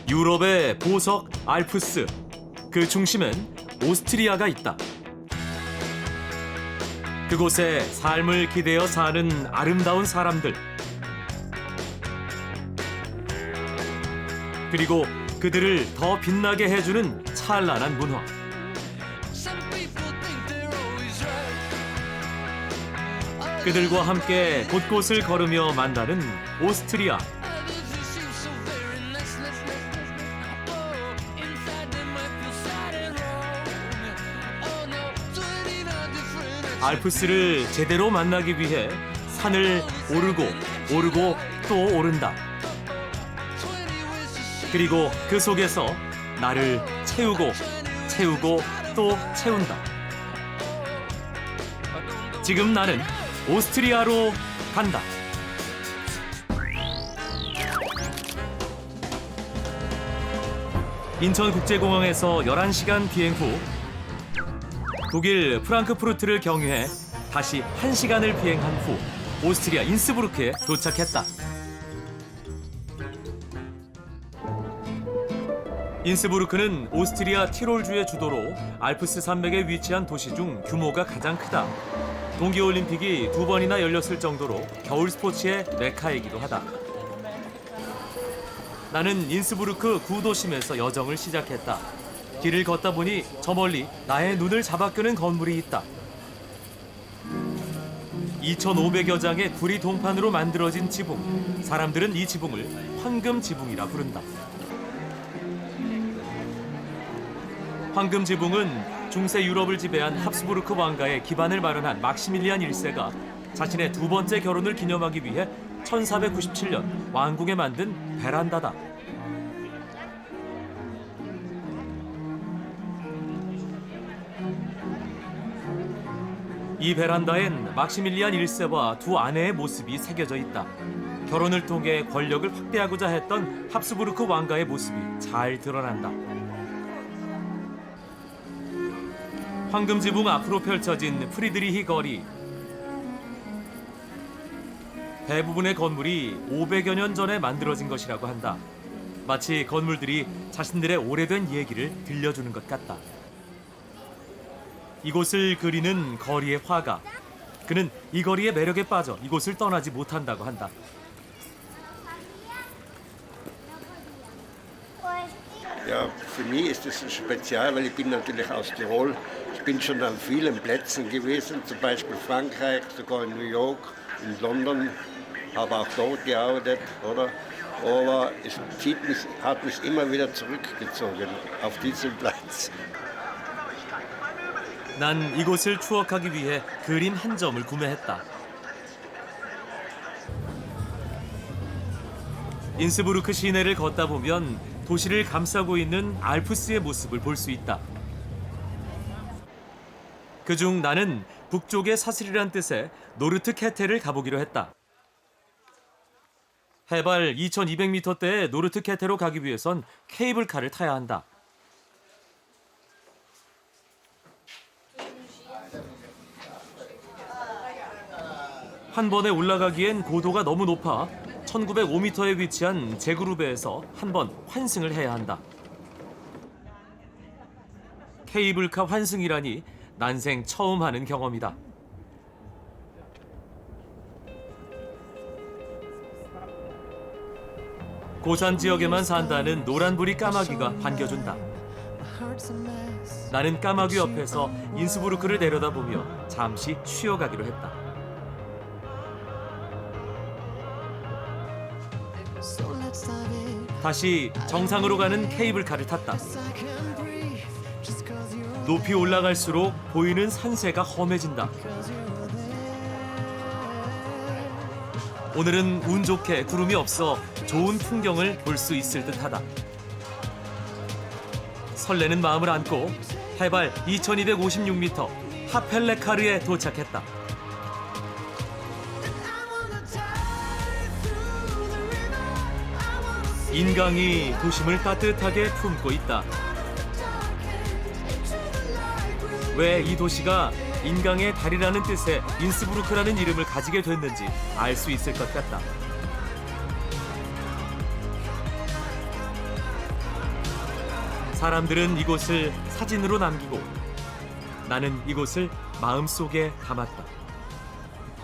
유럽의 보석 알프스, 그 중심엔 오스트리아가 있다. 그곳에 삶을 기대어 사는 아름다운 사람들, 그리고 그들을 더 빛나게 해주는 찬란한 문화. 그들과 함께 곳곳을 걸으며 만나는 오스트리아. 알프스를 제대로 만나기 위해 산을 오르고 또 오른다. 그리고 그 속에서 나를 채우고 또 채운다. 지금 나는 오스트리아로 간다. 인천국제공항에서 11시간 비행 후 독일 프랑크푸르트를 경유해 다시 1시간을 비행한 후 오스트리아 인스부르크에 도착했다. 인스부르크는 오스트리아 티롤주의 주도로 알프스 산맥에 위치한 도시 중 규모가 가장 크다. 동계올림픽이 2번이나 열렸을 정도로 겨울 스포츠의 메카이기도 하다. 나는 인스부르크 구도심에서 여정을 시작했다. 길을 걷다 보니 저 멀리 나의 눈을 잡아끄는 건물이 있다. 2,500여 장의 구리 동판으로 만들어진 지붕. 사람들은 이 지붕을 황금 지붕이라 부른다. 황금 지붕은 중세 유럽을 지배한 합스부르크 왕가의 기반을 마련한 막시밀리안 1세가 자신의 두 번째 결혼을 기념하기 위해 1497년 왕궁에 만든 베란다다. 이 베란다엔 막시밀리안 1세와 두 아내의 모습이 새겨져 있다. 결혼을 통해 권력을 확대하고자 했던 합스부르크 왕가의 모습이 잘 드러난다. 황금 지붕 앞으로 펼쳐진 프리드리히 거리. 대부분의 건물이 500여 년 전에 만들어진 것이라고 한다. 마치 건물들이 자신들의 오래된 얘기를 들려주는 것 같다. 이곳을 그리는 거리의 화가. 그는 이 거리의 매력에 빠져 이곳을 떠나지 못한다고 한다. Ja, für mich ist es speziell, weil ich bin natürlich aus Tirol. Ich bin schon an vielen Plätzen gewesen, zum Beispiel Frankreich, sogar in New York, in London, habe auch dort gearbeitet, oder? Aber es hat mich immer wieder zurückgezogen auf diesen Platz. 난 이곳을 추억하기 위해 그림 한 점을 구매했다. 인스부르크 시내를 걷다 보면 도시를 감싸고 있는 알프스의 모습을 볼 수 있다. 그중 나는 북쪽의 사슬이란 뜻의 노르트 케테를 가보기로 했다. 해발 2200m대의 노르트 케테로 가기 위해선 케이블카를 타야 한다. 한 번에 올라가기엔 고도가 너무 높아 1905m에 위치한 제그루베에서 한 번 환승을 해야 한다. 케이블카 환승이라니 난생 처음 하는 경험이다. 고산 지역에만 산다는 노란부리 까마귀가 반겨준다. 나는 까마귀 옆에서 인스부르크를 내려다보며 잠시 쉬어가기로 했다. 다시 정상으로 가는 케이블카를 탔다. 높이 올라갈수록 보이는 산세가 험해진다. 오늘은 운 좋게 구름이 없어 좋은 풍경을 볼 수 있을 듯하다. 설레는 마음을 안고 해발 2256m 하펠레카르에 도착했다. 인강이 도심을 따뜻하게 품고 있다. 왜 이 도시가 인강의 달이라는 뜻의 인스부르크라는 이름을 가지게 됐는지 알 수 있을 것 같다. 사람들은 이곳을 사진으로 남기고 나는 이곳을 마음속에 담았다.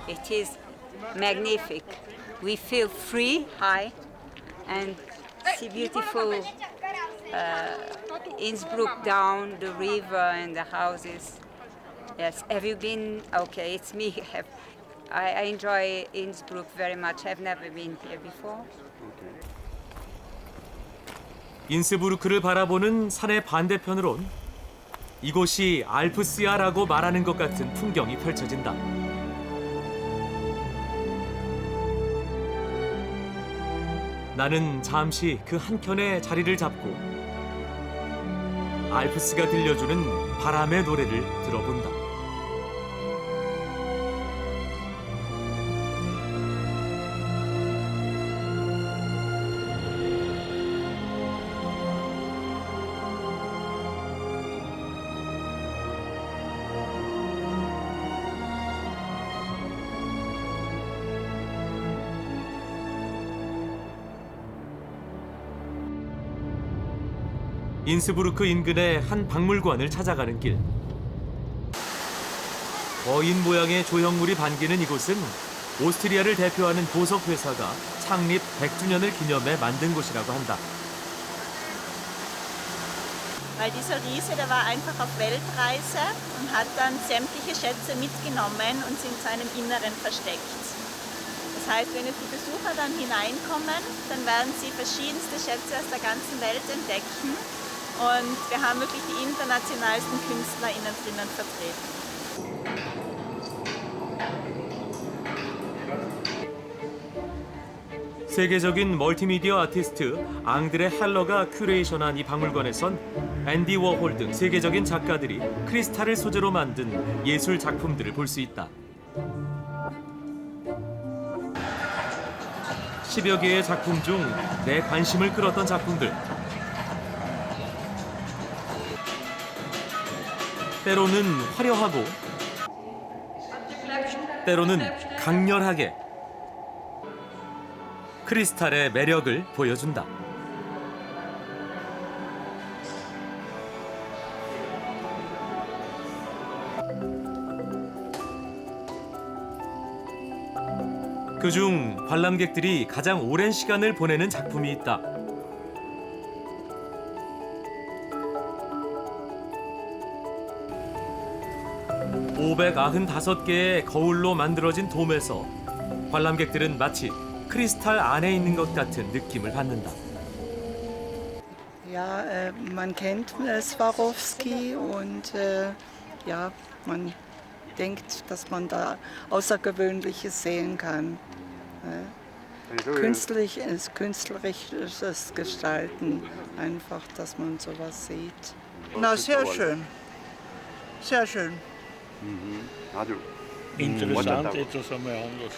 It is magnific. We feel free, high, and see beautiful Innsbruck down the river and the houses. Yes, have you been? Okay, it's me. I enjoy Innsbruck very much. I've never been here before. 인스부르크를 바라보는 산의 반대편으론 이곳이 알프스야라고 말하는 것 같은 풍경이 펼쳐진다. 나는 잠시 그 한켠에 자리를 잡고 알프스가 들려주는 바람의 노래를 들어본다. 인스부르크 인근의 한 박물관을 찾아가는 길. 거인 모양의 조형물이 반기는 이곳은 오스트리아를 대표하는 보석 회사가 창립 100주년을 기념해 만든 곳이라고 한다. Weil dieser Riese, der war einfach auf Weltreise und hat dann sämtliche Schätze mitgenommen und sie in seinem Inneren versteckt. Das heißt, wenn jetzt die Besucher dann hineinkommen, dann werden sie verschiedenste Schätze aus der ganzen Welt entdecken. Und wir haben wirklich die internationalsten KünstlerInnen drinnen vertreten. 세계적인 멀티미디어 아티스트 앙드레 할러가 큐레이션한 이 박물관에선 앤디 워홀 등 세계적인 작가들이 크리스탈을 소재로 만든 예술 작품들을 볼 수 있다. 10여 개의 작품 중 내 관심을 끌었던 작품들. 때로는 화려하고 때로는 강렬하게 크리스탈의 매력을 보여준다. 그중 관람객들이 가장 오랜 시간을 보내는 작품이 있다. (595개의) 거울로 만들어진 돔에서 관람객들은 마치 크리스탈 안에 있는 것 같은 느낌을 받는다. Ja, man kennt Swarovski und ja, man denkt, dass man da Außergewöhnliches sehen kann. Künstlerisches Gestalten, einfach, dass man sowas sieht. Na, sehr schön. Sehr schön. 아주 Interessant, etwas einmal anders.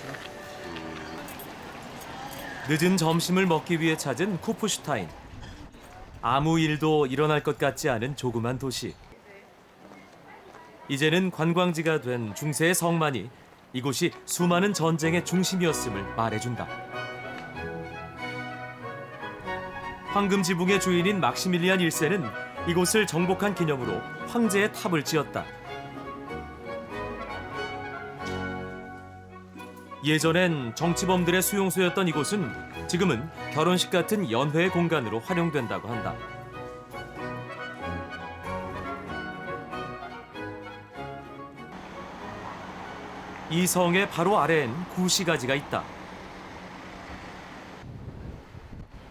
늦은 점심을 먹기 위해 찾은 쿠프슈타인. 아무 일도 일어날 것 같지 않은 조그만 도시. 이제는 관광지가 된 중세의 성만이 이곳이 수많은 전쟁의 중심이었음을 말해준다. 황금 지붕의 주인인 막시밀리안 1세는 이곳을 정복한 기념으로 황제의 탑을 지었다. 예전엔 정치범들의 수용소였던 이곳은 지금은 결혼식 같은 연회의 공간으로 활용된다고 한다. 이 성의 바로 아래엔 구시가지가 있다.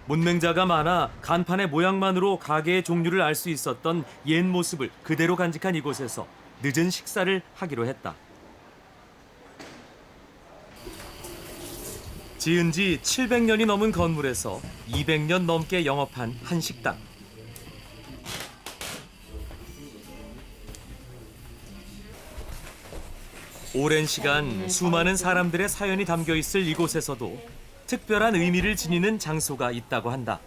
문맹자가 많아 간판의 모양만으로 가게의 종류를 알 수 있었던 옛 모습을 그대로 간직한 이곳에서 늦은 식사를 하기로 했다. 지은 지 700년이 넘은 건물에서 200년 넘게 영업한 한 식당. 오랜 시간 수많은 사람들의 사연이 담겨 있을 이곳에서도 특별한 의미를 지니는 장소가 있다고 한다.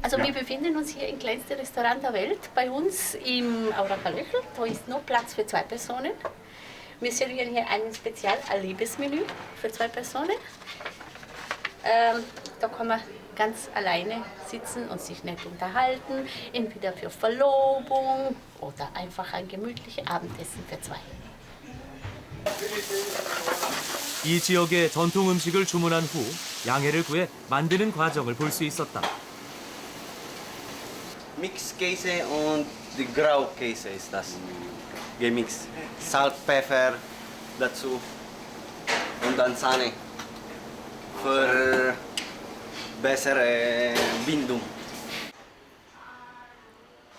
Also wir befinden uns hier im kleinsten Restaurant der Welt, bei uns im Aurakalöchel. Da ist nur Platz für 2 Personen. Wir servieren hier ein Spezial-Liebesmenü für 2 Personen. Da kann man ganz alleine sitzen und sich nett unterhalten, entweder für Verlobung oder einfach ein gemütliches Abendessen für zwei. 이 지역의 전통 음식을 주문한 후 양해를 구해 만드는 과정을 볼 수 있었다. Mixkäse und die Graukäse ist das. Gemixt. Salz, Pfeffer dazu und dann Sahne für bessere Bindung.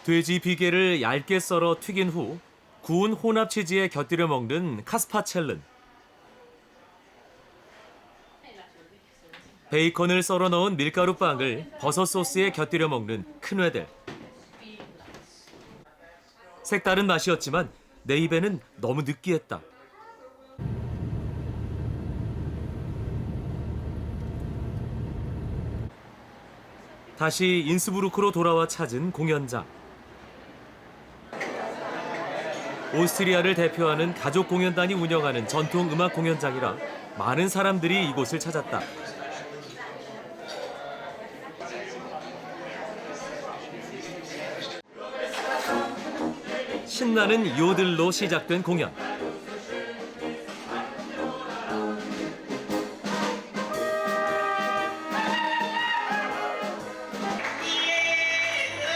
돼지 비계를 얇게 썰어 튀긴 후 구운 혼합 치즈에 곁들여 먹는 카스파첼른. 베이컨을 썰어 넣은 밀가루 빵을 버섯 소스에 곁들여 먹는 큰웨델. 색다른 맛이었지만 내 입에는 너무 느끼했다. 다시 인스부르크로 돌아와 찾은 공연장. 오스트리아를 대표하는 가족 공연단이 운영하는 전통 음악 공연장이라 많은 사람들이 이곳을 찾았다. 신나는 요들로 시작된 공연.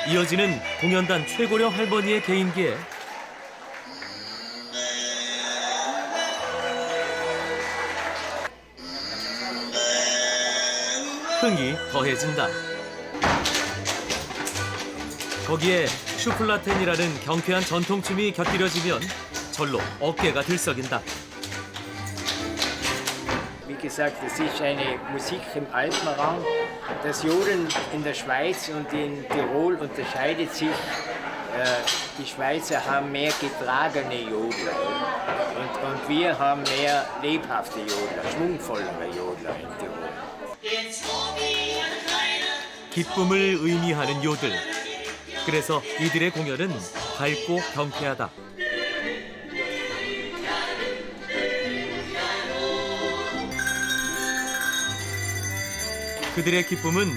이어지는 공연단 최고령 할머니의 개인기에 흥이 더해진다. 거기에 슈플라텐이라는 경쾌한 전통춤이 곁들여지면 절로 어깨가 들썩인다. Wie gesagt, es ist eine Musik im Alpenraum. Das Jodeln in der Schweiz und in Tirol unterscheidet sich. Die Schweizer haben mehr getragene Jodler und wir haben mehr lebhafte Jodler, schwungvollere Jodler in Tirol. 기쁨을 의미하는 요들. 그래서 이들의 공연은 밝고 경쾌하다. 그들의 기쁨은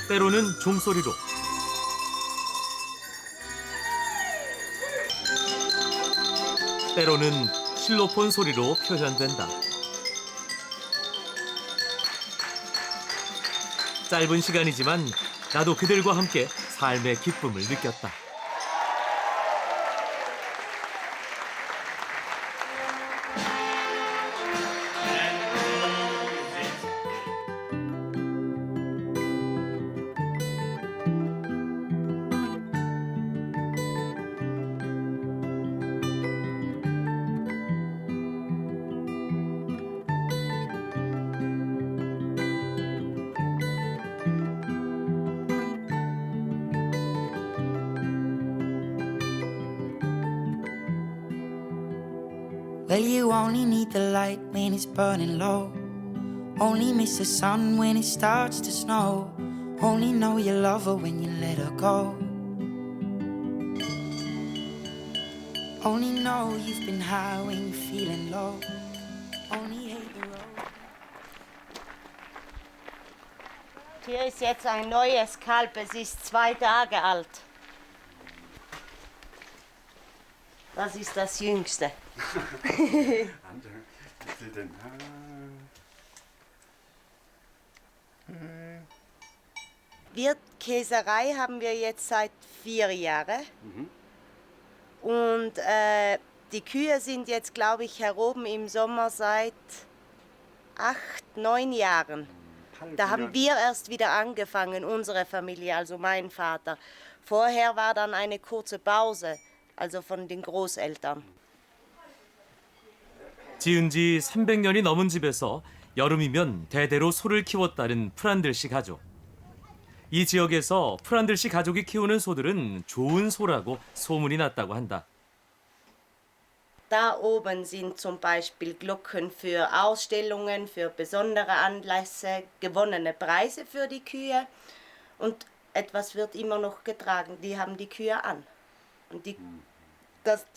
때로는 종소리로, 때로는 실로폰 소리로 표현된다. 짧은 시간이지만 나도 그들과 함께 삶의 기쁨을 느꼈다. Well, you only need the light when it's burning low. Only miss the sun when it starts to snow. Only know you love her when you let her go. Only know you've been high when you're feeling low. Only hate the road. Hier ist jetzt ein neues Kalb, es ist 2 Tage alt. Das ist das Jüngste. Wirtkäserei haben wir jetzt seit 4 Jahren. Und die Kühe sind jetzt, glaube ich, heroben im Sommer seit 8, 9 Jahren. Da haben wir erst wieder angefangen, unsere Familie, also mein Vater. Vorher war dann eine kurze Pause, also von den Großeltern. 지은 지 300년이 넘은 집에서 여름이면 대대로 소를 키웠다는 프란들씨 가족. 이 지역에서 프란들씨 가족이 키우는 소들은 좋은 소라고 소문이 났다고 한다. Da oben sind zum Beispiel Glocken für Ausstellungen, für besondere Anlässe, gewonnene Preise für die Kühe. Und etwas wird immer noch getragen, die haben die Kühe an. Und die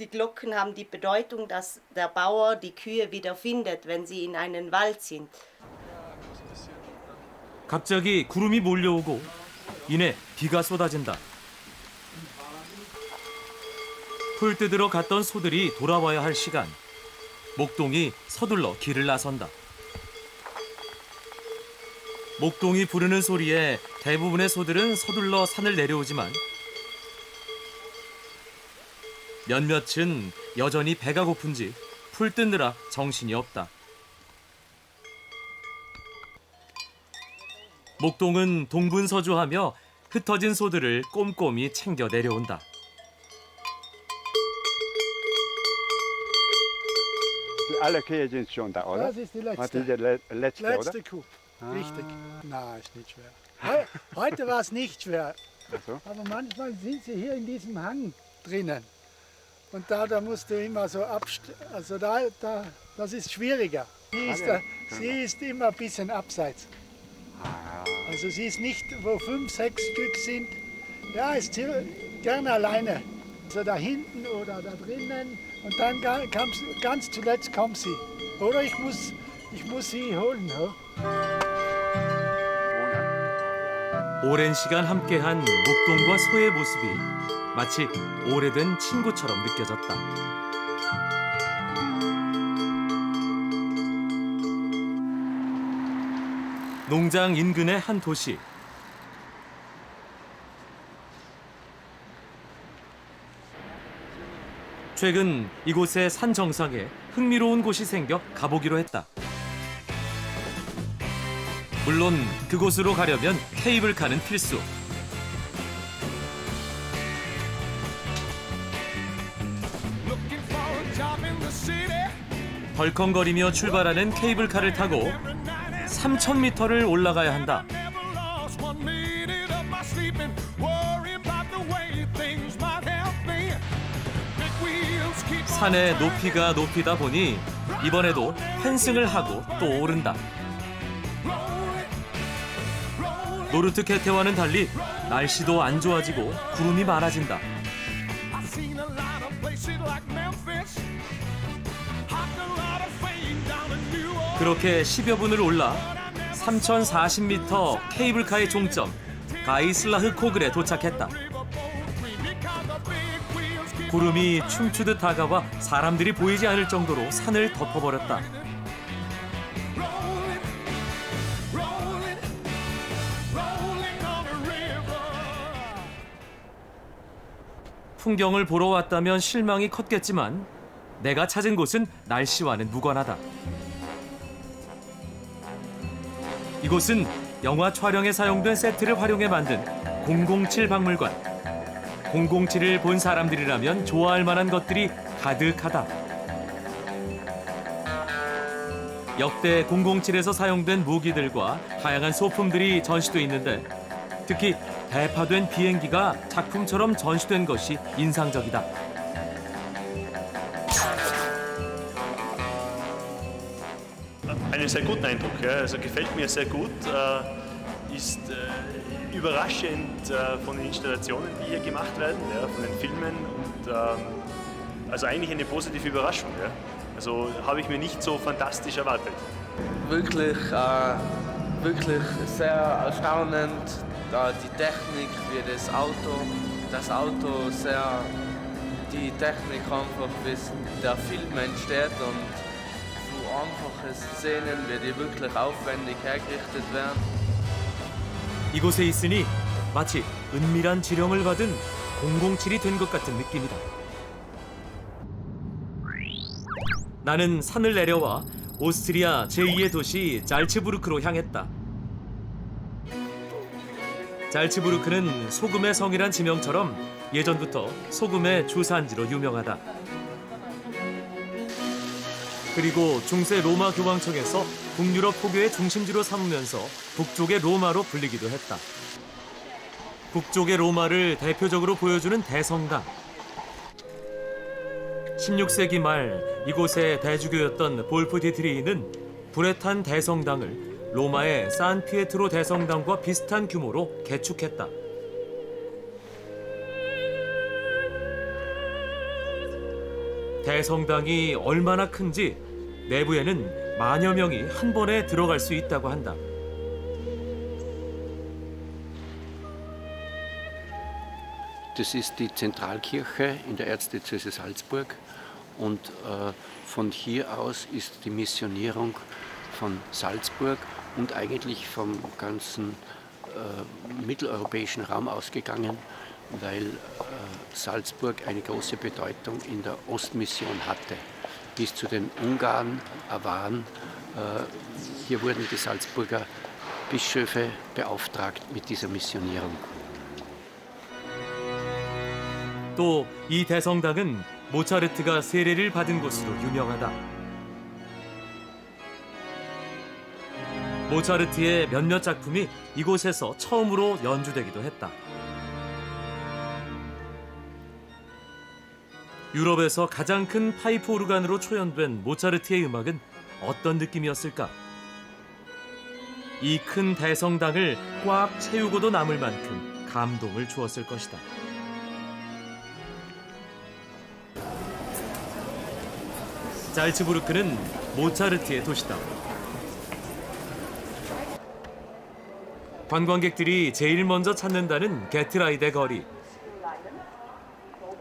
Glocken haben die Bedeutung, dass der Bauer die Kühe wieder findet, wenn sie in einen Wald sind. 갑자기 구름이 몰려오고 이내 비가 쏟아진다. 풀 뜯으러 갔던 소들이 돌아와야 할 시간. 목동이 서둘러 길을 나선다. 목동이 부르는 소리에 대부분의 소들은 서둘러 산을 내려오지만 몇몇은 여전히 배가 고픈지 풀 뜯느라 정신이 없다. 목동은 동분서주하며 흩어진 소들을 꼼꼼히 챙겨 내려온다. Alle Kühe sind schon da, oder? Das ist die letzte. Was ist die letzte, oder? Letzte Kuh. Richtig. Na, ist nicht schwer. Heute war es nicht schwer. Ach so. Aber manchmal sind sie hier in diesem Hang drinnen. Und da musst du immer so also das ist schwieriger. Sie ist immer ein bisschen abseits. Also sie ist nicht, wo 5, 6 Stück sind. Ja, ist gerne alleine. Also da hinten oder da drinnen. Und dann ganz zuletzt kommt sie. Oder ich muss sie holen. Ja? 오랜 시간 함께한 목동과 소의 모습이 마치 오래된 친구처럼 느껴졌다. 농장 인근의 한 도시. 최근 이곳의 산 정상에 흥미로운 곳이 생겨 가보기로 했다. 물론 그곳으로 가려면 케이블카는 필수. 덜컹거리며 출발하는 케이블카를 타고 3,000m를 올라가야 한다. 산의 높이가 높이다 보니 이번에도 환승을 하고 또 오른다. 노르트 캐테와는 달리 날씨도 안 좋아지고 구름이 많아진다. 그렇게 10여 분을 올라 3,040m 케이블카의 종점 가이슬라흐 코글에 도착했다. 구름이 춤추듯 다가와 사람들이 보이지 않을 정도로 산을 덮어버렸다. 풍경을 보러 왔다면 실망이 컸겠지만 내가 찾은 곳은 날씨와는 무관하다. 이곳은 영화 촬영에 사용된 세트를 활용해 만든 007 박물관. 007을 본 사람들이라면 좋아할 만한 것들이 가득하다. 역대 007에서 사용된 무기들과 다양한 소품들이 전시돼 있는데 특히 대파된 비행기가 작품처럼 전시된 것이 인상적이다. Einen sehr guten Eindruck, ja. Also gefällt mir sehr gut, ist überraschend von den Installationen, die hier gemacht werden, ja, von den Filmen und also eigentlich eine positive Überraschung. Ja. Also habe ich mir nicht so fantastisch erwartet. Wirklich sehr erstaunend, die Technik wie das Auto sehr, die Technik einfach, wie der Film entsteht und so einfache Szenen, wie die wirklich aufwendig hergerichtet werden. 이곳에 있으니 마치 은밀한 지령을 받은 007이 된 것 같은 느낌이다. 나는 산을 내려와 오스트리아 제2의 도시 잘츠부르크로 향했다. 잘츠부르크는 소금의 성이란 지명처럼 예전부터 소금의 주산지로 유명하다. 그리고 중세 로마 교황청에서 북유럽 포교의 중심지로 삼으면서 북쪽의 로마로 불리기도 했다. 북쪽의 로마를 대표적으로 보여주는 대성당. 16세기 말 이곳의 대주교였던 볼프 디트리히는 불에 탄 대성당을 로마의 산 피에트로 대성당과 비슷한 규모로 개축했다. 대성당이 얼마나 큰지 내부에는 만여 명이 한 번에 들어갈 수 있다고 한다. Das ist die Zentralkirche in der Erzdiözese Salzburg und von hier aus ist die Missionierung von Salzburg und eigentlich vom ganzen mitteleuropäischen Raum ausgegangen, weil Salzburg eine große Bedeutung in der Ostmission hatte. Bis zu den Ungarn, Awaren, hier wurden die Salzburger Bischöfe beauftragt mit dieser Missionierung. 또 이 대성당은 모차르트가 세례를 받은 곳으로 유명하다. 모차르트의 몇몇 작품이 이곳에서 처음으로 연주되기도 했다. 유럽에서 가장 큰 파이프 오르간으로 초연된 모차르트의 음악은 어떤 느낌이었을까? 이 큰 대성당을 꽉 채우고도 남을 만큼 감동을 주었을 것이다. 잘츠부르크는 모차르트의 도시다. 관광객들이 제일 먼저 찾는다는 게트라이데 거리.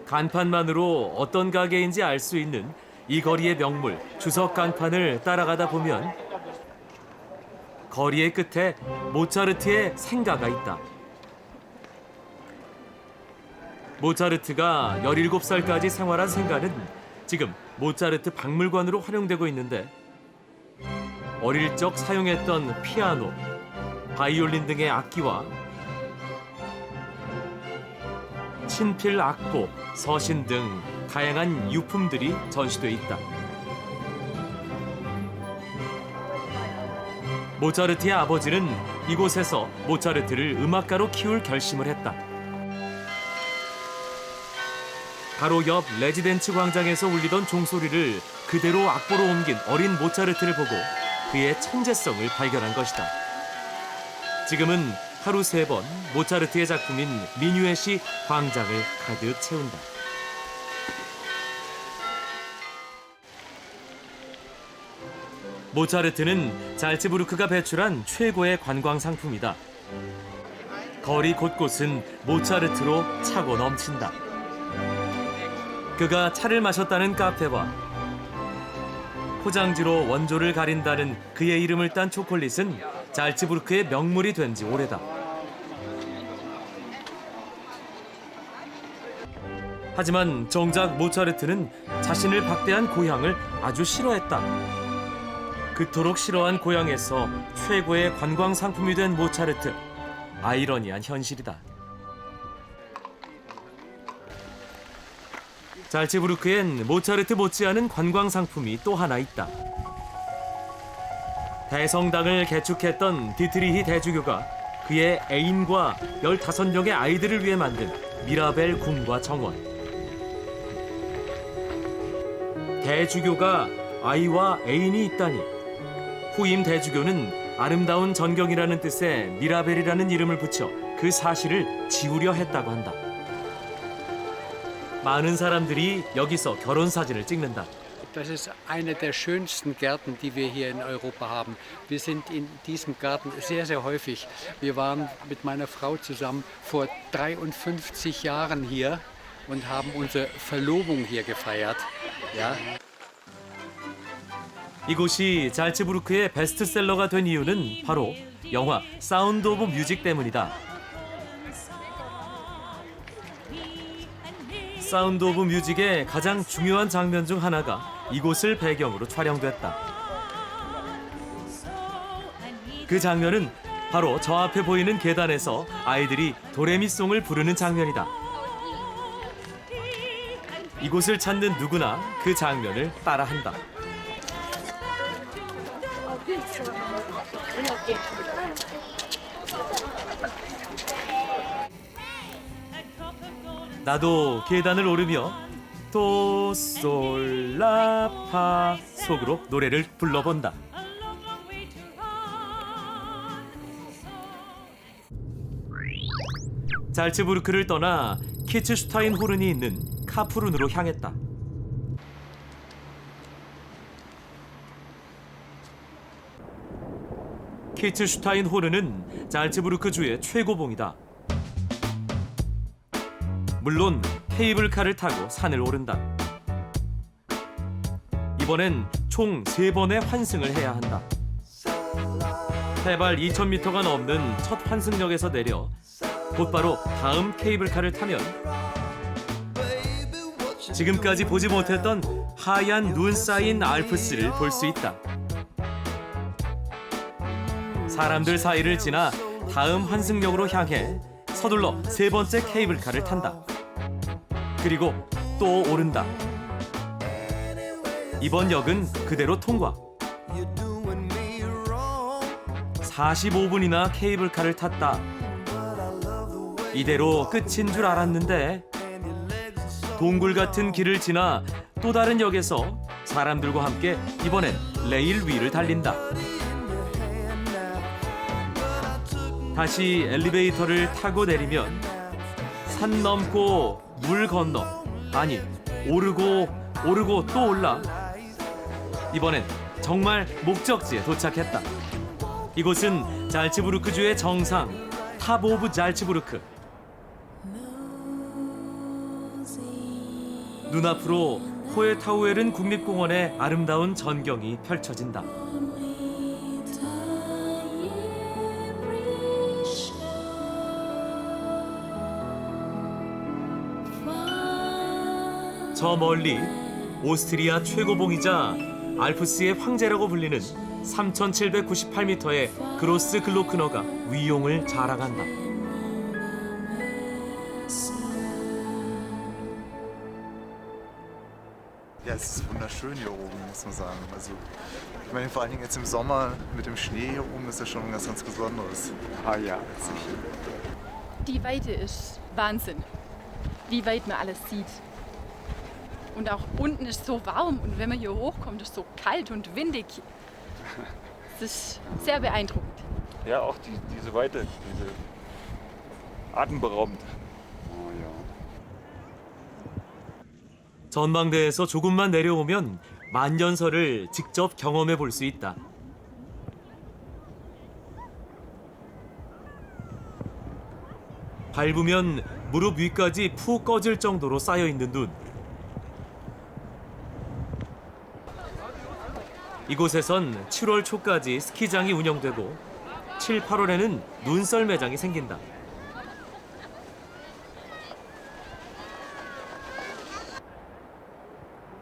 간판만으로 어떤 가게인지 알 수 있는 이 거리의 명물 주석 간판을 따라가다 보면 거리의 끝에 모차르트의 생가가 있다. 모차르트가 17살까지 생활한 생가는 지금 모차르트 박물관으로 활용되고 있는데 어릴 적 사용했던 피아노, 바이올린 등의 악기와 친필 악보, 서신 등 다양한 유품들이 전시돼 있다. 모차르트의 아버지는 이곳에서 모차르트를 음악가로 키울 결심을 했다. 바로 옆 레지덴츠 광장에서 울리던 종소리를 그대로 악보로 옮긴 어린 모차르트를 보고 그의 천재성을 발견한 것이다. 지금은 하루 3번 모차르트의 작품인 미뉴엣이 광장을 가득 채운다. 모차르트는 잘츠부르크가 배출한 최고의 관광 상품이다. 거리 곳곳은 모차르트로 차고 넘친다. 그가 차를 마셨다는 카페와 포장지로 원조를 가린다는 그의 이름을 딴 초콜릿은 잘츠부르크의 명물이 된 지 오래다. 하지만 정작 모차르트는 자신을 박대한 고향을 아주 싫어했다. 그토록 싫어한 고향에서 최고의 관광 상품이 된 모차르트. 아이러니한 현실이다. 잘츠부르크엔 모차르트 못지않은 관광 상품이 또 하나 있다. 대성당을 개축했던 디트리히 대주교가 그의 애인과 15명의 아이들을 위해 만든 미라벨 궁과 정원. 대주교가 아이와 애인이 있다니. 후임 대주교는 아름다운 전경이라는 뜻의 미라벨이라는 이름을 붙여 그 사실을 지우려 했다고 한다. 많은 사람들이 여기서 결혼 사진을 찍는다. Das ist einer der schönsten Gärten, die wir hier in Europa haben. Wir sind in diesem Garten sehr, sehr häufig. Wir waren mit meiner Frau zusammen vor 53 Jahren hier und haben unsere Verlobung hier gefeiert. Ja. 이곳이 잘츠부르크의 베스트셀러가 된 이유는 바로 영화 사운드 오브 뮤직 때문이다. 사운드 오브 뮤직의 가장 중요한 장면 중 하나가 이곳을 배경으로 촬영됐다. 그 장면은 바로 저 앞에 보이는 계단에서 아이들이 도레미송을 부르는 장면이다. 이곳을 찾는 누구나 그 장면을 따라한다. 나도 계단을 오르며 도솔라파 속으로 노래를 불러본다. 잘츠부르크를 떠나 키츠슈타인 호른이 있는 카프룬으로 향했다. 키츠슈타인 호른은 잘츠부르크 주의 최고봉이다. 물론 케이블카를 타고 산을 오른다. 이번엔 총 3번의 환승을 해야 한다. 해발 2,000m가 넘는 첫 환승역에서 내려 곧바로 다음 케이블카를 타면 지금까지 보지 못했던 하얀 눈 쌓인 알프스를 볼 수 있다. 사람들 사이를 지나 다음 환승역으로 향해 서둘러 3번째 케이블카를 탄다. 그리고 또 오른다. 이번 역은 그대로 통과. 45분이나 케이블카를 탔다. 이대로 끝인 줄 알았는데 동굴 같은 길을 지나 또 다른 역에서 사람들과 함께 이번엔 레일 위를 달린다. 다시 엘리베이터를 타고 내리면 산 넘고 물 건너, 아니 오르고 또 올라. 이번엔 정말 목적지에 도착했다. 이곳은 잘츠부르크주의 정상, 탑 오브 잘츠부르크. 눈앞으로 호에타우에른 국립공원의 아름다운 전경이 펼쳐진다. 저 멀리 오스트리아 최고봉이자 알프스의 황제라고 불리는 3,798m의 그로스 글로크너가 위용을 자랑한다. Ja, es ist wunderschön hier oben, muss man sagen. Also, ich meine, vor allen Dingen jetzt im Sommer mit dem Schnee hier oben ist ja schon was ganz Besonderes. Ah ja. Die Weite ist Wahnsinn, wie weit man alles sieht. Und auch unten ist so warm und wenn man hier hochkommt, ist es so kalt und windig. Es ist sehr beeindruckend. Ja, auch diese Weite, diese atemberaubend. 전망대에서 조금만 내려오면 만년설을 직접 경험해 볼 수 있다. 밟으면 무릎 위까지 푹 꺼질 정도로 쌓여 있는 눈. 이곳에선 7월 초까지 스키장이 운영되고 7, 8월에는 눈썰 매장이 생긴다.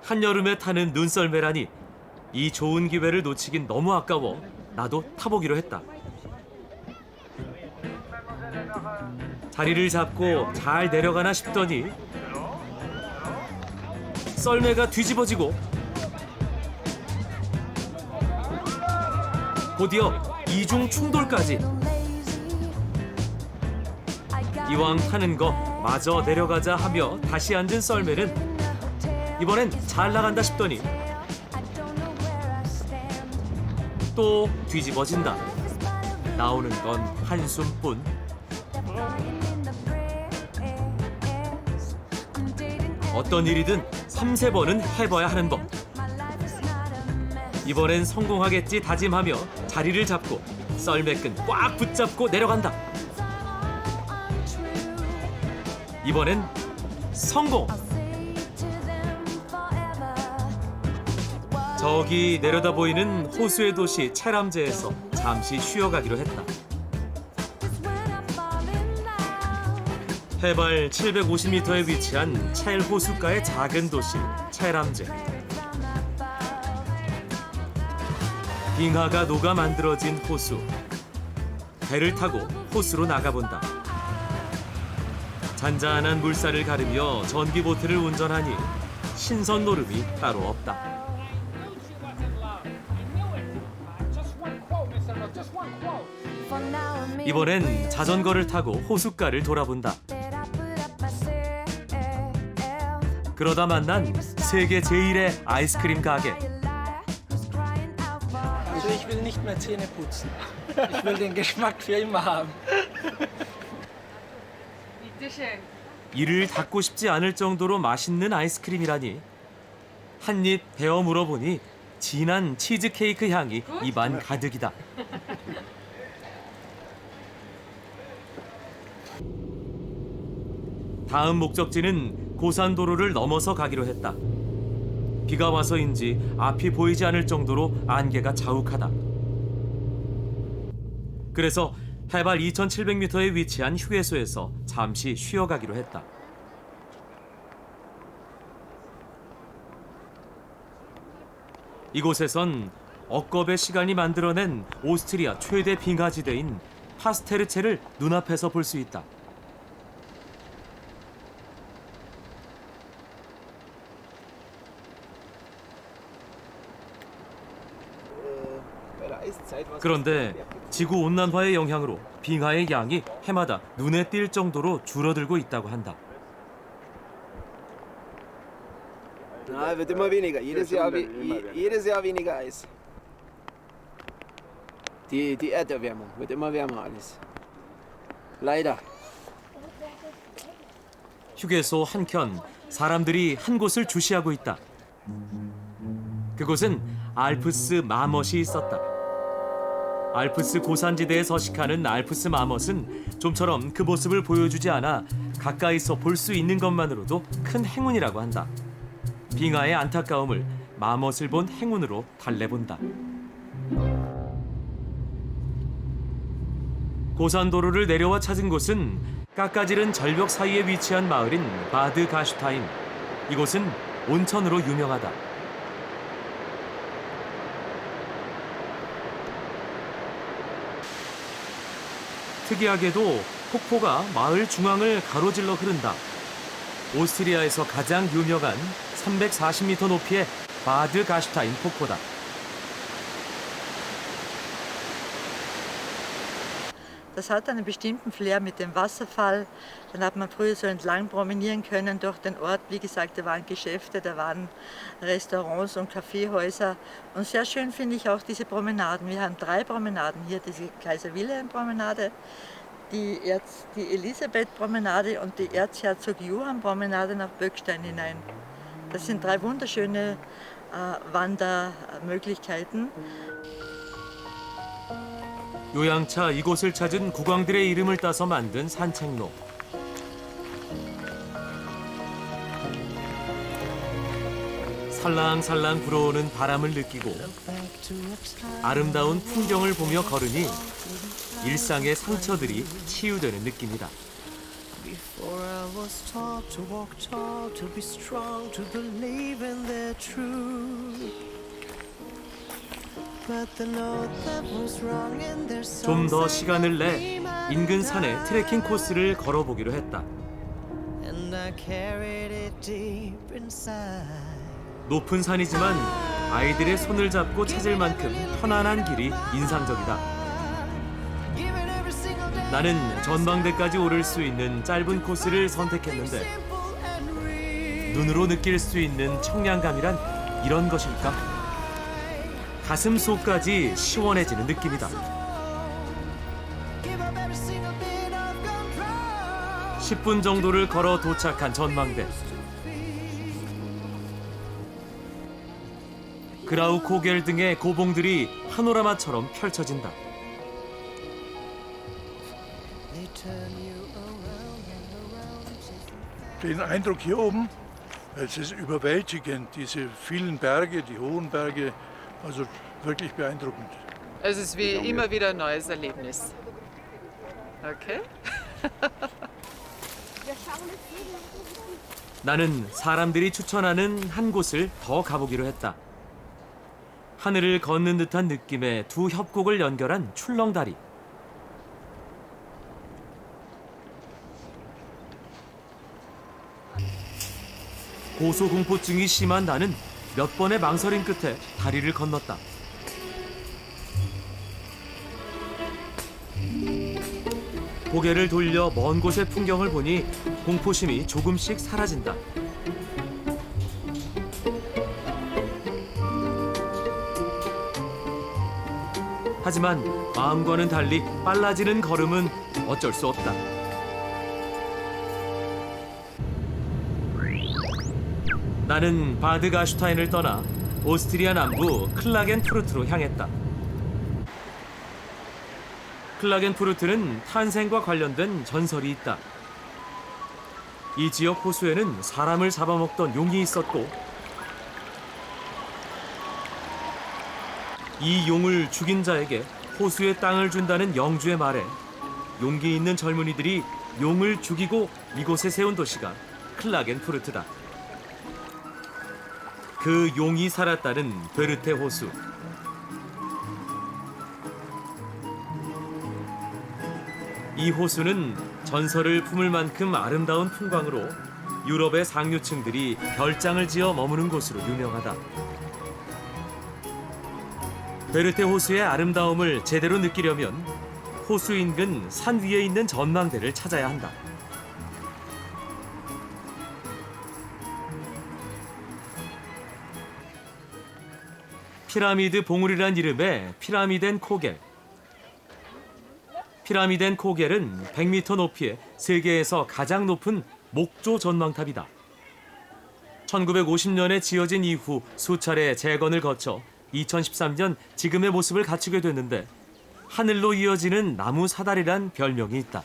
한여름에 타는 눈썰매라니 이 좋은 기회를 놓치긴 너무 아까워 나도 타보기로 했다. 자리를 잡고 잘 내려가나 싶더니 썰매가 뒤집어지고 곧이어 이중 충돌까지. 이왕 타는 거 마저 내려가자 하며 다시 앉은 썰매는 이번엔 잘 나간다 싶더니 또 뒤집어진다. 나오는 건 한숨뿐. 어떤 일이든 3, 4번은 해봐야 하는 법. 이번엔 성공하겠지 다짐하며 자리를 잡고 썰매끈 꽉 붙잡고 내려간다. 이번엔 성공! 저기 내려다 보이는 호수의 도시 체람제에서 잠시 쉬어가기로 했다. 해발 750m에 위치한 첼 호숫가의 작은 도시 체람제. 빙하가 녹아 만들어진 호수. 배를 타고 호수로 나가본다. 잔잔한 물살을 가르며 전기보트를 운전하니 신선 노름이 따로 없다. 이번엔 자전거를 타고 호숫가를 돌아본다. 그러다 만난 세계 제1의 아이스크림 가게. Also ich will nicht mehr Zähne putzen. Ich will den Geschmack für immer haben. 이를 닫고 싶지 않을 정도로 맛있는 아이스크림이라니. 한 입 베어 물어보니 진한 치즈케이크 향이 입안 가득이다. 다음 목적지는 고산도로를 넘어서 가기로 했다. 비가 와서인지 앞이 보이지 않을 정도로 안개가 자욱하다. 그래서 해발 2,700m에 위치한 휴게소에서 잠시 쉬어가기로 했다. 이곳에선 억겁의 시간이 만들어낸 오스트리아 최대 빙하지대인 파스테르체를 눈앞에서 볼 수 있다. 그런데 지구온난화의 영향으로 빙하의 양이 해마다 눈에 띌 정도로 줄어들고 있다고 한다. Na, wird immer weniger. Jedes Jahr weniger Eis. Die Erderwärmung wird immer wärmer alles. Leider. 휴게소 한켠 사람들이 한 곳을 주시하고 있다. 그곳은 알프스 마멋이 있었다. 알프스 고산지대에 서식하는 알프스 마멋은 좀처럼 그 모습을 보여주지 않아 가까이서 볼 수 있는 것만으로도 큰 행운이라고 한다. 빙하의 안타까움을 마멋을 본 행운으로 달래본다. 고산도로를 내려와 찾은 곳은 깎아지른 절벽 사이에 위치한 마을인 바드 가슈타인. 이곳은 온천으로 유명하다. 특이하게도 폭포가 마을 중앙을 가로질러 흐른다. 오스트리아에서 가장 유명한 340m 높이의 바드 가슈타인 폭포다. Das hat einen bestimmten Flair mit dem Wasserfall. Dann hat man früher so entlang promenieren können durch den Ort. Wie gesagt, da waren Geschäfte, da waren Restaurants und Kaffeehäuser. Und sehr schön finde ich auch diese Promenaden. Wir haben 3 Promenaden hier, diese Kaiser-Wilhelm-Promenade, die Elisabeth-Promenade und die Erzherzog-Johann-Promenade nach Böckstein hinein. Das sind 3 wunderschöne Wandermöglichkeiten. 요양차 이곳을 찾은 국왕들의 이름을 따서 만든 산책로. 살랑살랑 불어오는 바람을 느끼고 아름다운 풍경을 보며 걸으니 일상의 상처들이 치유되는 느낌이다. Before I was taught to walk tall, to be strong, to believe in their truth. But the note that was wrong in their 좀 songs 더 시간을 내 인근 산의 트레킹 코스를 걸어보기로 했다. and I carried it deep inside. 높은 산이지만 아이들의 손을 잡고 찾을 만큼 편안한 길이 인상적이다. 나는 전망대까지 오를 수 있는 짧은 코스를 선택했는데 눈으로 느낄 수 있는 청량감이란 이런 것일까? 가슴 속까지 시원해지는 느낌이다. 10분 정도를 걸어 도착한 전망대. 그라우코겔 등의 고봉들이 파노라마처럼 펼쳐진다. Den Eindruck hier oben, es ist überwältigend, diese vielen Berge, die hohen Berge, also wirklich beeindruckend. Es ist wie immer wieder ein neues Erlebnis. Okay? 나는 사람들이 추천하는 한 곳을 더 가보기로 했다. 하늘을 걷는 듯한 느낌의 두 협곡을 연결한 출렁다리. 고소공포증이 심한 나는 몇 번의 망설임 끝에 다리를 건넜다. 고개를 돌려 먼 곳의 풍경을 보니 공포심이 조금씩 사라진다. 하지만 마음과는 달리 빨라지는 걸음은 어쩔 수 없다. 나는 바드 가슈타인을 떠나 오스트리아 남부 클라겐푸르트로 향했다. 클라겐푸르트는 탄생과 관련된 전설이 있다. 이 지역 호수에는 사람을 잡아먹던 용이 있었고 이 용을 죽인 자에게 호수의 땅을 준다는 영주의 말에 용기 있는 젊은이들이 용을 죽이고 이곳에 세운 도시가 클라겐푸르트다. 그 용이 살았다는 베르테 호수. 이 호수는 전설을 품을 만큼 아름다운 풍광으로 유럽의 상류층들이 별장을 지어 머무는 곳으로 유명하다. 베르테 호수의 아름다움을 제대로 느끼려면 호수 인근 산 위에 있는 전망대를 찾아야 한다. 피라미드 봉우리란 이름의 피라미덴 코겔. 피라미덴 코겔은 100m 높이의 세계에서 가장 높은 목조 전망탑이다. 1950년에 지어진 이후 수차례 재건을 거쳐 2013년 지금의 모습을 갖추게 됐는데 하늘로 이어지는 나무 사다리란 별명이 있다.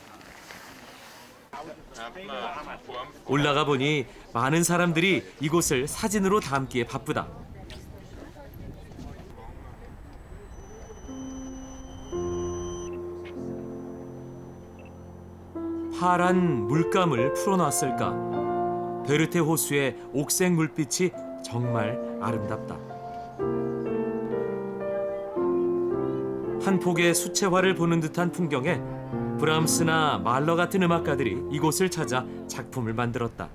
올라가 보니 많은 사람들이 이곳을 사진으로 담기에 바쁘다. 파란 물감을 풀어놨을까? 베르테 호수의 옥색 물빛이 정말 아름답다. 한 폭의 수채화를 보는 듯한 풍경에 브람스나 말러 같은 음악가들이 이곳을 찾아 작품을 만들었다.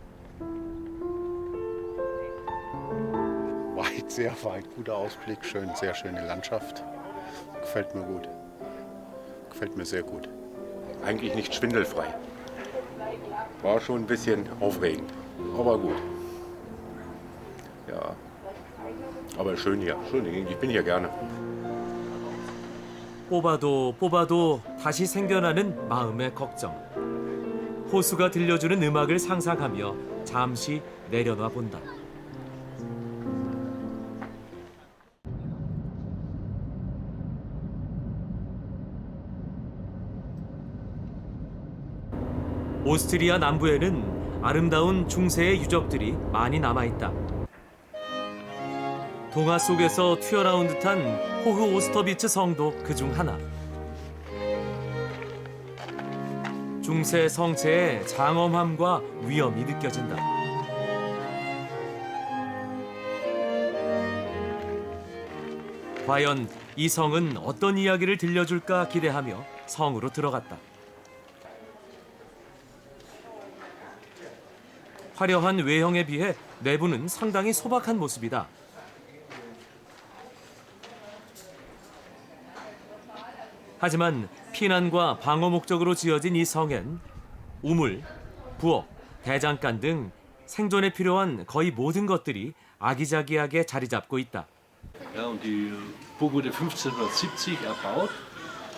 Weit, sehr weit, guter Ausblick, schön, sehr schöne Landschaft. Gefällt mir gut. Gefällt mir sehr gut. Eigentlich nicht schwindelfrei. War schon ein bisschen aufregend, aber gut. Ja, aber schön hier, schön, ich bin hier gerne. 뽑아도 다시 생겨나는 마음의 걱정. 호수가 들려주는 음악을 상상하며 잠시 내려놔 본다. 오스트리아 남부에는 아름다운 중세의 유적들이 많이 남아있다. 동화 속에서 튀어나온 듯한 호흐 오스터비츠 성도 그중 하나. 중세 성체의 장엄함과 위엄이 느껴진다. 과연 이 성은 어떤 이야기를 들려줄까 기대하며 성으로 들어갔다. 화려한 외형에 비해 내부는 상당히 소박한 모습이다. 하지만 피난과 방어 목적으로 지어진 이 성엔 우물, 부엌, 대장간 등 생존에 필요한 거의 모든 것들이 아기자기하게 자리 잡고 있다. Ja, und die Burg wurde 1570 erbaut,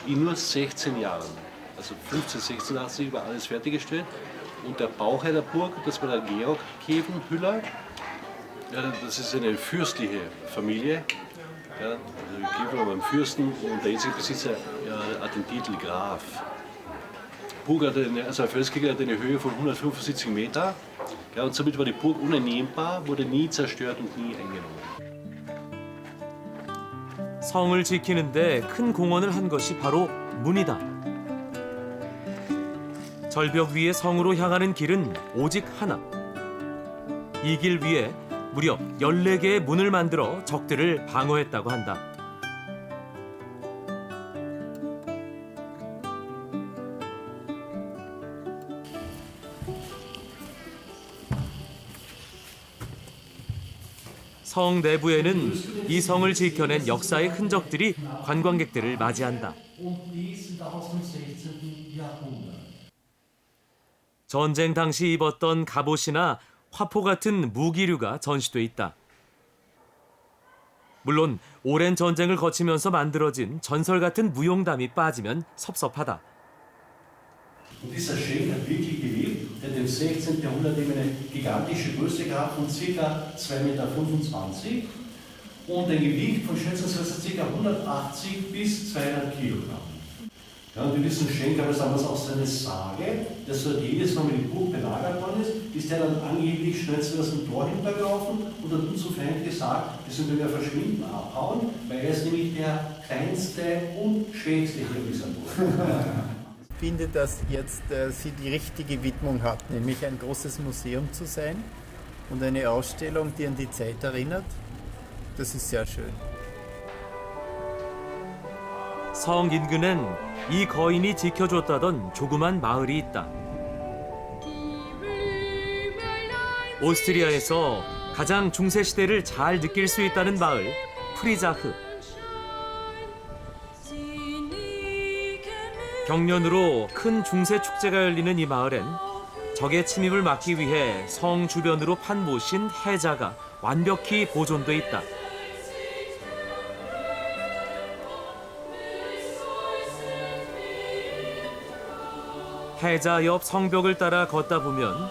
in nur 16 Jahren. Also 1586 war alles fertiggestellt. Und der Bauherr der Burg, das war der Georg Khevenhüller. Ja, das ist eine fürstliche Familie. Ja, also Kheven war ein Fürsten und der jetzige Besitzer hat den Titel Graf. Burg hatte also Felskirche hatte eine Höhe von 175 Meter. Ja, und somit war die Burg uneinnehmbar, wurde nie zerstört und nie eingenommen. 성을 지키는데 큰 공헌을 한 것이 바로 문이다. 절벽 위의 성으로 향하는 길은 오직 하나. 이 길 위에 무려 14개의 문을 만들어 적들을 방어했다고 한다. 성 내부에는 이 성을 지켜낸 역사의 흔적들이 관광객들을 맞이한다. 전쟁 당시 입었던 갑옷이나 화포 같은 무기류가 전시돼 있다. 물론 오랜 전쟁을 거치면서 만들어진 전설 같은 무용담이 빠지면 섭섭하다. Und dieser Schenk hat wirklich gelebt. Er hat im 16. Jahrhundert eben eine gigantische Größe gehabt von ca. 2,25 Meter und ein Gewicht von schätzungsweise ca. 180 bis 200 Kilogramm. Ja, und in diesem Schenk gab es damals auch so eine Sage, dass dort jedes Mal, wenn die Burg belagert worden ist der dann angeblich schnell zu das Tor hintergelaufen und hat uns zu Feind gesagt, wir sollen wieder verschwinden, abhauen, weil er ist nämlich der kleinste und schwächste hier in dieser Burg. Ich finde, dass jetzt sie die richtige Widmung hat, nämlich ein großes Museum zu sein und eine Ausstellung, die an die Zeit erinnert. Das ist sehr schön. 성 인근엔 이 거인이 지켜줬다던 조그만 마을이 있다. 오스트리아에서 가장 중세 시대를 잘 느낄 수 있다는 마을 프리자흐. 경년으로 큰 중세 축제가 열리는 이 마을엔 적의 침입을 막기 위해 성 주변으로 판 못인 해자가 완벽히 보존돼 있다. 해자 옆 성벽을 따라 걷다 보면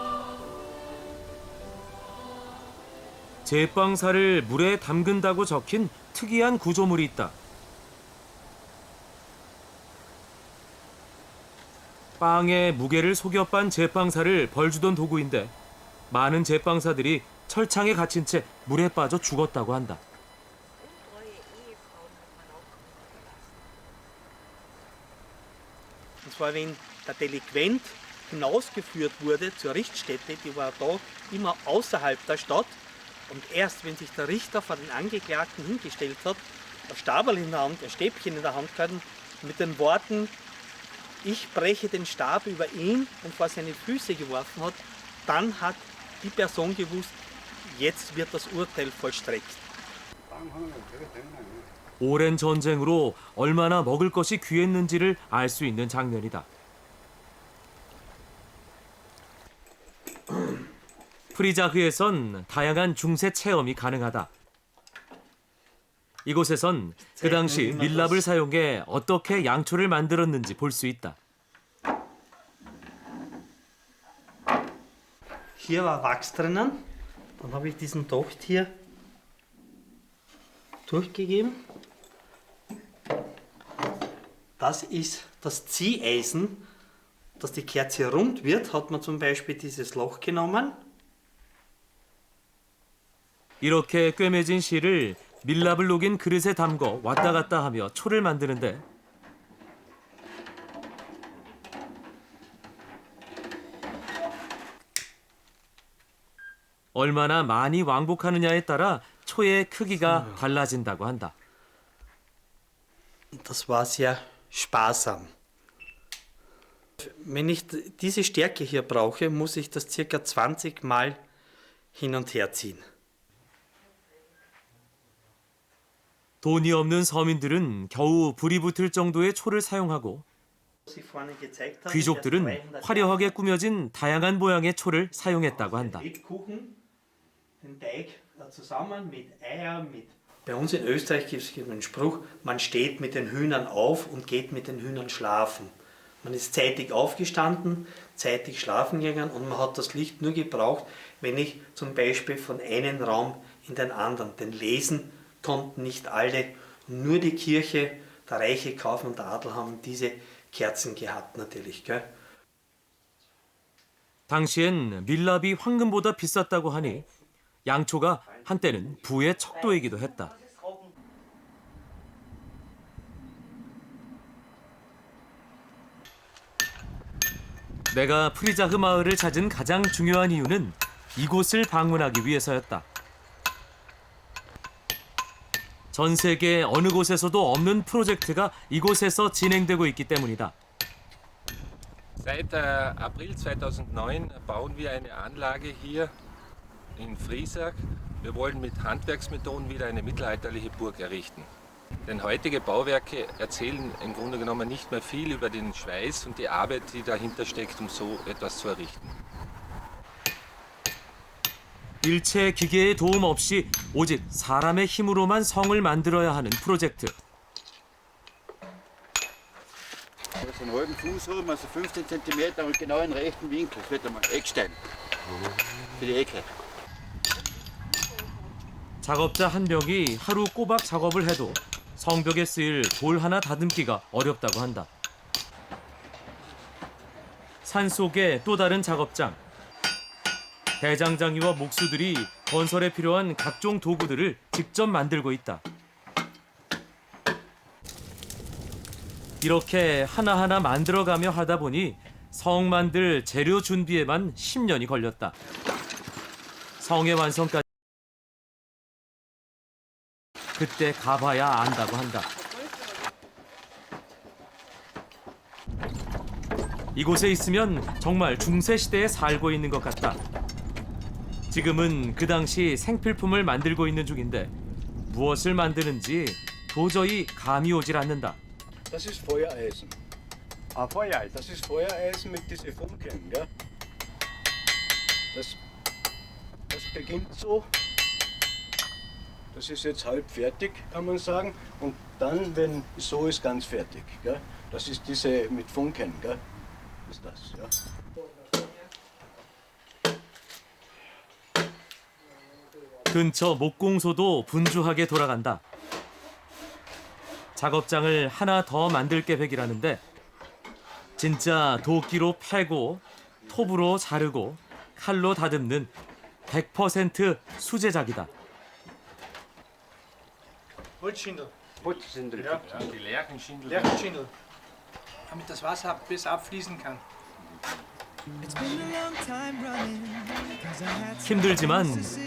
제빵사를 물에 담근다고 적힌 특이한 구조물이 있다. 빵에 무게를 속여 빤 제빵사를 벌주던 도구인데 많은 제빵사들이 철창에 갇힌 채 물에 빠져 죽었다고 한다. Und zwar, wenn der Delinquent hinausgeführt wurde zur Richtstätte, die war da immer außerhalb der Stadt. Und erst wenn sich der Richter vor den Angeklagten hingestellt hat, ein Stabel in der Hand, ein Stäbchen in der Hand gehalten, mit den Worten, ich breche den Stab über ihn und vor seine Füße geworfen hat, dann hat die Person gewusst, jetzt wird das Urteil vollstreckt. 오랜 전쟁으로 얼마나 먹을 것이 귀했는지를 알 수 있는 장면이다. 프리자흐에선 다양한 중세 체험이 가능하다. 이곳에선 그 당시 밀랍을 사용해 어떻게 양초를 만들었는지 볼 수 있다. Hier war Wachs drinnen, dann habe ich diesen Docht hier durchgegeben. Das ist das Zieheisen, dass die Kerze rund wird, hat man zum Beispiel dieses Loch genommen. 이렇게 꿰매진 실을 밀랍을 녹인 그릇에 담궈 왔다 갔다 하며 초를 만드는데 얼마나 많이 왕복하느냐에 따라 초의 크기가 달라진다고 한다. Das war sehr sparsam. Wenn ich diese Stärke hier brauche, muss ich das ca. 20 Mal hin und her ziehen. 돈이 없는 서민들은 겨우 불이 붙을 정도의 초를 사용하고 귀족들은 화려하게 꾸며진 다양한 모양의 초를 사용했다고 한다. Bei uns in Österreich gibt es einen Spruch, man steht mit den Hühnern auf und geht mit den Hühnern schlafen. Man ist zeitig aufgestanden, zeitig schlafen gegangen und man hat das Licht nur gebraucht, wenn ich zum Beispiel von einem Raum in den anderen, denn lesen konnten nicht alle, nur die Kirche, der reiche Kaufmann und der Adel haben diese Kerzen gehabt natürlich. Gell? 당시엔 밀랍이 황금보다 비쌌다고 하니 양초가 한때는 부의 척도이기도 했다. 내가 프리자흐 마을을 찾은 가장 중요한 이유는 이곳을 방문하기 위해서였다. 전 세계 어느 곳에서도 없는 프로젝트가 이곳에서 진행되고 있기 때문이다. Seit April 2009 bauen wir eine Anlage hier in Friesack. Wir wollen mit Handwerksmethoden wieder eine mittelalterliche Burg errichten. Denn heutige Bauwerke erzählen im Grunde genommen nicht mehr viel über den Schweiß und die Arbeit, die dahinter steckt, um so etwas zu errichten. 일체 기계의 도움 없이 오직 사람의 힘으로만 성을 만들어야 하는 프로젝트. einen halben Fuß haben, also 15 cm und genau in rechten Winkel. Das wird einmal Eckstein für die Ecke. 작업자 한 명이 하루 꼬박 작업을 해도 성벽에 쓰일 돌 하나 다듬기가 어렵다고 한다. 산속의 또 다른 작업장. 대장장이와 목수들이 건설에 필요한 각종 도구들을 직접 만들고 있다. 이렇게 하나하나 만들어가며 하다 보니 성 만들 재료 준비에만 10년이 걸렸다. 성의 완성까지 그때 가봐야 안다고 한다. 이곳에 있으면 정말 중세시대에 살고 있는 것 같다. 지금은 그 당시 생필품을 만들고 있는 중인데 무엇을 만드는지 도저히 감이 오질 않는다. Das ist Feuereisen. Ah, Feuereisen. Das ist Feuereisen mit diesen Funken, gell? Das beginnt so. Das ist jetzt halb fertig, kann man sagen. Und dann, wenn so ist, ganz fertig, gell? Das ist diese mit Funken, gell? Ist das, ja. 근처 목공소도 분주하게 돌아간다. 작업장을 하나 더 만들 계획이라는데 진짜 도끼로 패고 톱으로 자르고 칼로 다듬는 100% 수제작이다. Holzschindel. Holzschindel. Ja. Die Lärchenschindel. Lärchenschindel. Damit das Wasser bis abfließen kann. 힘들지만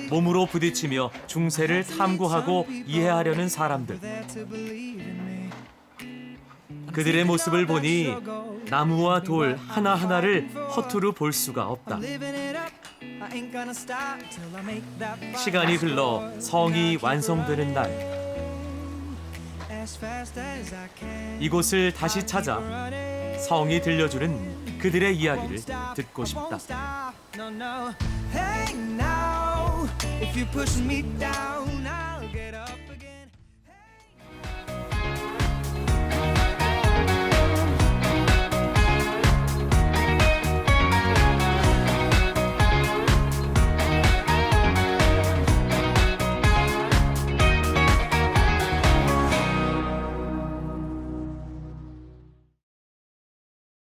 몸으로 부딪히며 중세를 탐구하고 이해하려는 사람들. 그들의 모습을 보니 나무와 돌 하나하나를 허투루 볼 수가 없다. 시간이 흘러 성이 완성되는 날. 이곳을 다시 찾아 성이 들려주는 그들의 이야기를 듣고 싶다. Hey now, if you're pushing me down